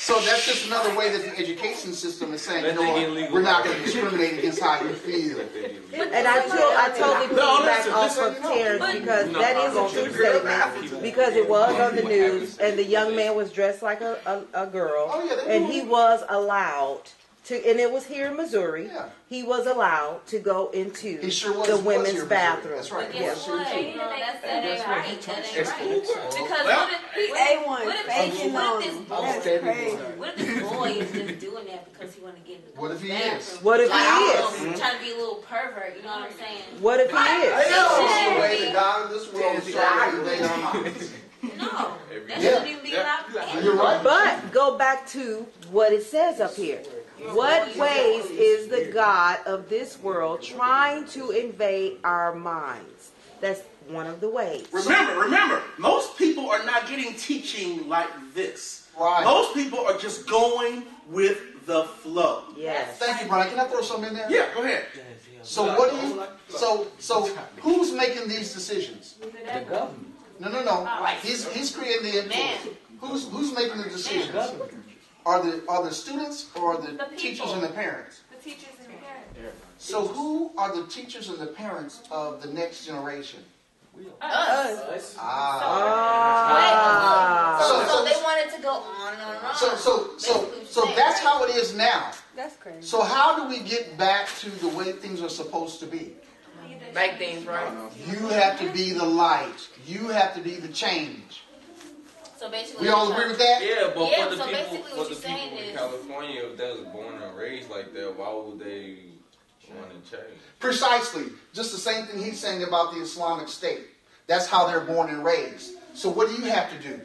So that's just another way that the education system is saying, you know what, we're not going to discriminate against how you feel. And I totally piggyback off of Terrence because that is a true statement because it was on the news and the young man was dressed like a girl and he was allowed to, and it was here in Missouri. Yeah. He was allowed to go into the women's bathroom. That's right. Guess what? That ain't right. That ain't right. Because what if this boy is just doing that because he want to get in the What if he bathroom? is? What if he is? Trying to be a little pervert, you know what I'm saying? What if he is? That's the way the God of this world is trying to invade our minds. No, that shouldn't even be allowed. You're right. But go back to what it says up here. What ways is the God of this world trying to invade our minds? That's one of the ways. Remember, most people are not getting teaching like this. Right. Most people are just going with the flow. Yes. Thank you, Brian. Can I throw something in there? Yeah, go ahead. So what do you? So who's making these decisions? The government. No. He's creating the influence. Who's making the decisions? Are the students or are the teachers and the parents? The teachers and the parents. So who are the teachers and the parents of the next generation? Us. So they wanted to go on and on and on. So that's how it is now. That's crazy. So how do we get back to the way things are supposed to be? Make things right. You have to be the light. You have to be the change. So basically, we all agree with that? Yeah, but Yeah, for the so people, basically what you're saying in is- California, if they was born and raised like that, why would they want to change? Precisely. Just the same thing he's saying about the Islamic State. That's how they're born and raised. So what do you have to do?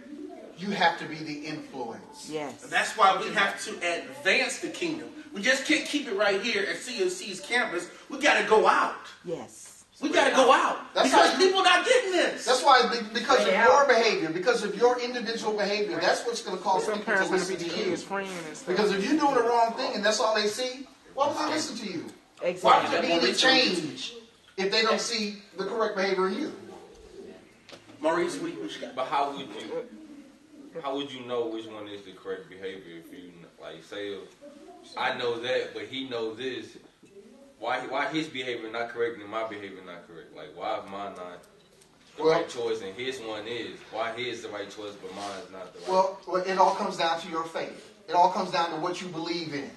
You have to be the influence. Yes. And that's why we have to advance the kingdom. We just can't keep it right here at CFC's campus. We got to go out. Yes. We got to go out. Because people not getting this. That's why, because of your behavior, because of your individual behavior, that's what's going to cause people to listen to you. Because if you're doing the wrong thing and that's all they see, Why would they listen to you? Exactly. Why would they need to change if they don't see the correct behavior in you? Maurice, what you got? But how would you know which one is the correct behavior if you like say I know that, but he knows this? Why his behavior not correct and my behavior not correct? Like why is mine not the right choice and his one is? Why his the right choice but mine is not the right? Well, it all comes down to your faith. It all comes down to what you believe in.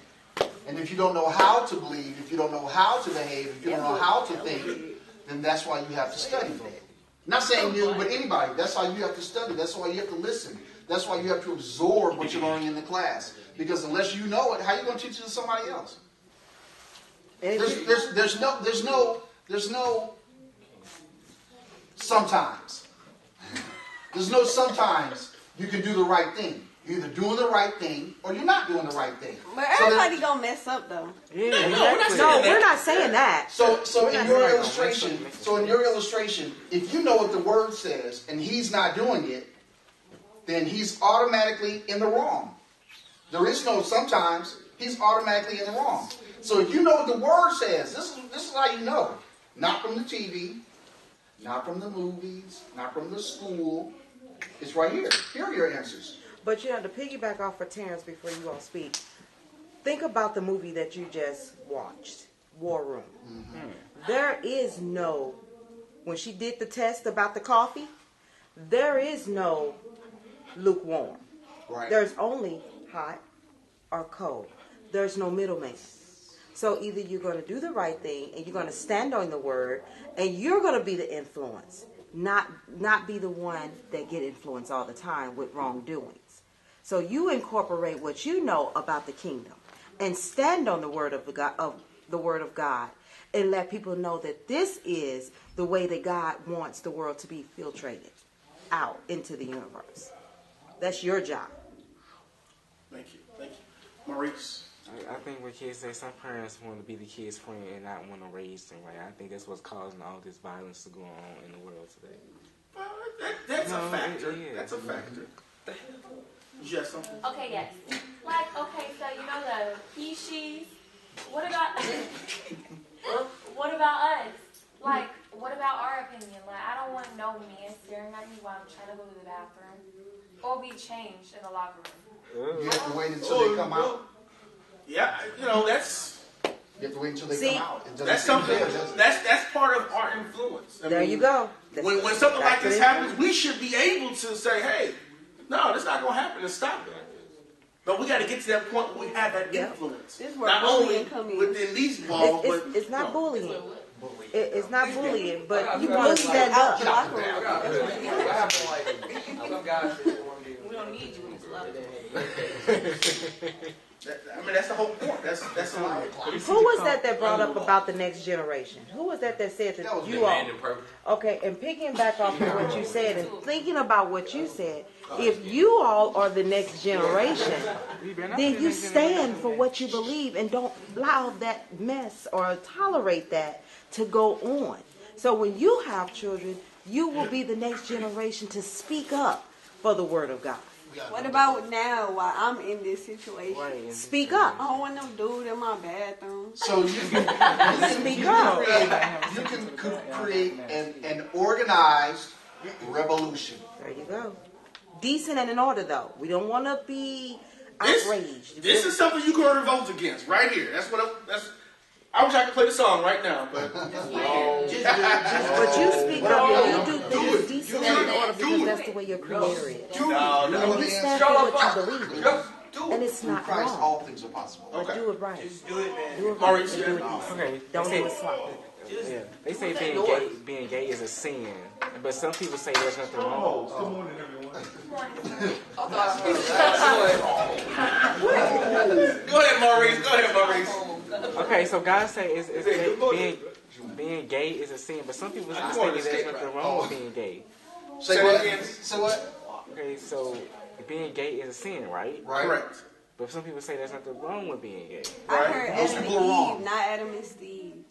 And if you don't know how to believe, if you don't know how to behave, if you don't know how to think, then that's why you have to study. Not saying you, but anybody. That's why you have to study. That's why you have to listen. That's why you have to absorb what you're learning in the class. Because unless you know it, how are you going to teach it to somebody else? There's no sometimes. There's no sometimes you can do the right thing. You're either doing the right thing or you're not doing the right thing. But everybody gonna mess up though. Yeah, we're not saying that. So in your illustration, if you know what the word says and he's not doing it, then he's automatically in the wrong. There is no sometimes. He's automatically in the wrong. So if you know what the word says, this is how you know. Not from the TV, not from the movies, not from the school. It's right here. Here are your answers. But you know, to piggyback off of Terrence before you all speak, think about the movie that you just watched, War Room. Mm-hmm. There is no, when she did the test about the coffee, there is no lukewarm. Right. There's only hot or cold. There's no middleman. So either you're going to do the right thing and you're going to stand on the word and you're going to be the influence, not be the one that get influenced all the time with wrongdoings. So you incorporate what you know about the kingdom and stand on the word of God, and let people know that this is the way that God wants the world to be filtrated out into the universe. That's your job. Thank you. Maurice? I think what kids say, some parents want to be the kid's friend and not want to raise them right. I think that's what's causing all this violence to go on in the world today. Well, that's a factor. That's a factor. You have something? Okay, yes. Like, okay, so you know the he, she's. What about what about us? Like, what about our opinion? Like, I don't want no man staring at me while I'm trying to go to the bathroom or be changed in the locker room. You have to wait until they come out. Yeah, that's. You have to wait until they come out. That's something. That's part of our influence. There you go. When something like this happens, we should be able to say, "Hey, no, this not gonna happen," and stop it. But we got to get to that point where we have that influence. This is where not only within these walls, but it's not bullying. It's not bullying, but you want to stand up. What happened, like, some guys say we don't need you in this level. I mean, that's the whole point. That's the whole point. Who was that brought up about the next generation? Who was that said that you all? Okay, and picking back off of what you said and thinking about what you said, if you all are the next generation, then you stand for what you believe and don't allow that mess or tolerate that to go on. So when you have children, you will be the next generation to speak up for the word of God. What about now while I'm in this situation? Speak up. I don't want no dude in my bathroom. So you can speak up. You can create an organized revolution. There you go. Decent and in order, though. We don't want to be outraged. This is something you can revolt against right here. I wish I could play the song right now, but but you speak up and you do things decent and in order because that's the way your creator is. And you stand for what you believe in. And it's not Christ, wrong. all things are possible. But do it right. just do it, man. Do it right. Maurice, And do it decent. Okay, Don't do it sloppy. Yeah, they say being gay is a sin, but some people say there's nothing wrong. Good morning, everyone. Go ahead, Maurice. Okay, so God say being gay is a sin, but some people say there's nothing wrong with being gay. Say what again? Say what? Okay, so being gay is a sin, right? Correct. But some people say there's nothing wrong with being gay. I heard Adam and Eve, not Adam and Steve.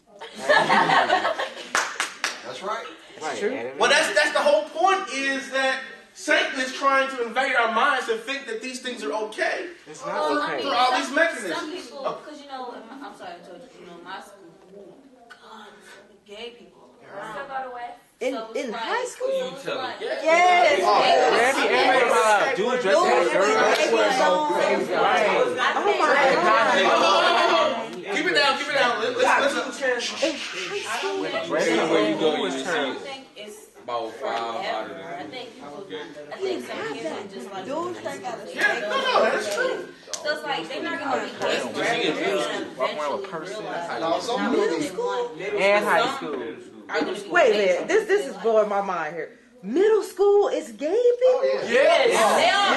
That's right. Right. True. Well, that's the whole point. Is that Satan is trying to invade our minds to think that these things are okay. It's not okay. Through all these mechanisms. Some people, because I'm sorry I told you, my school, God, gay people. Still go to West. In it's high like- school? so it's like- Yes. Dude dressed like a girl. Keep it down, keep it down. Where you go, you I think it's about 5 out of them. I think some kids just like Dudes straight out of that's true. So it's like they're not gonna be gay forever. Now, some movies, And high school. Wait a minute. This is blowing my mind here. Middle school is gay people? Yes. They are.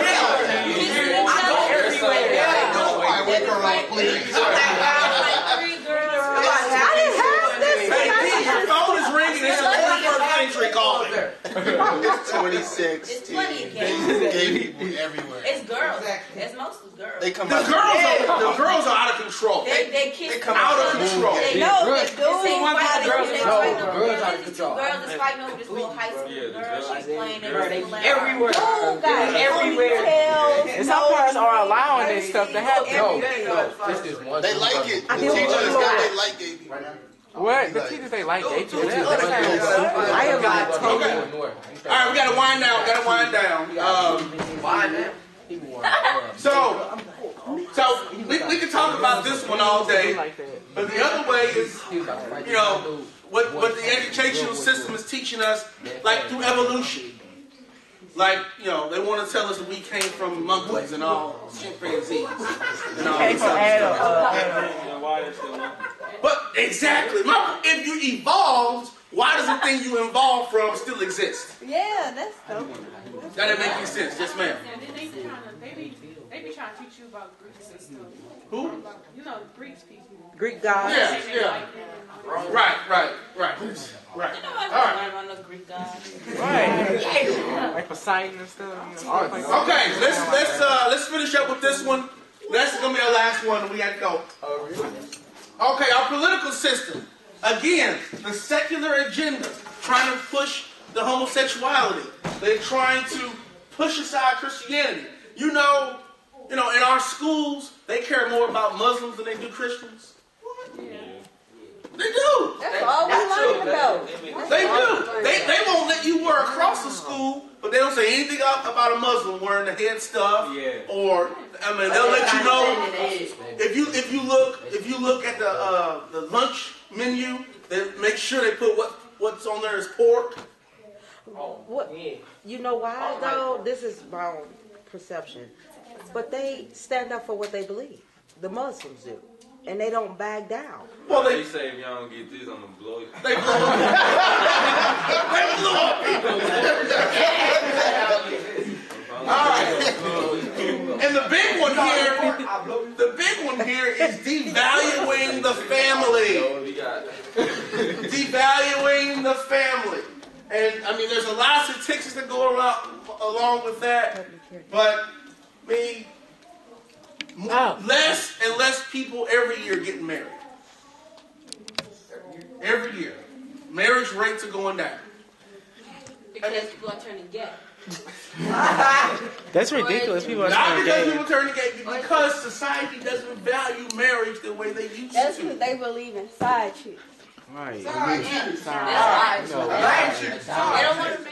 I go everywhere. Yeah, go with girl, please. Like 3 girls. I didn't have this. Hey, D, your phone is ringing. It's a 21st century calling. It's 26. It's plenty of gay. Gay people everywhere. It's girls. It's mostly girls. They come The girls are out of control. They kiss come out of control. They No, know the dudes girls are the control. Girls is fighting over this little high school girl. She's playing Everywhere. dude got Everywhere. ponytails, And some parents are allowing this stuff to happen. No, this is one. They like it. The I feel teachers like- got they like gay people. What? The teachers, they like gay people. I am not All right, we gotta wind down. So we can talk about this one all day, but the other way is, what the educational system is teaching us, like through evolution. Like, they want to tell us that we came from monkeys and all chimpanzees and all this other stuff. But exactly, if you evolved, why does the thing you evolved from still exist? Yeah, that's dope. That didn't make any sense. Yes, ma'am. They be trying to teach you about Greeks and stuff. Who? Greeks people. Greek gods. Yeah. Right. Nobody learn about no Greek gods. Right. Like Poseidon and stuff. Okay, let's finish up with this one. That's gonna be our last one, and we got to go. Okay, our political system. Again, the secular agenda trying to push the homosexuality. They're trying to push aside Christianity. In our schools, they care more about Muslims than they do Christians. They do. That's all we learned about. They do. They won't let you wear a cross to school, but they don't say anything about a Muslim wearing the head stuff. Or they'll let you know if you look at the lunch menu, they make sure they put what's on there is pork. What? You know why though? This is my own perception, but they stand up for what they believe. The Muslims do, and they don't back down. Well, they say if y'all don't get this, I'm gonna blow you. They blow up. They blow up people. All right. And the big one here is devaluing the family. Devaluing the family. And there's a lot of statistics that go along with that. But less and less people every year getting married. Every year. Marriage rates are going down. Because people are turning gay. That's ridiculous. People are Not turning because gay. people turning gay, because society doesn't value marriage the way they used That's to. because they believe in side chicks. Right. They don't want to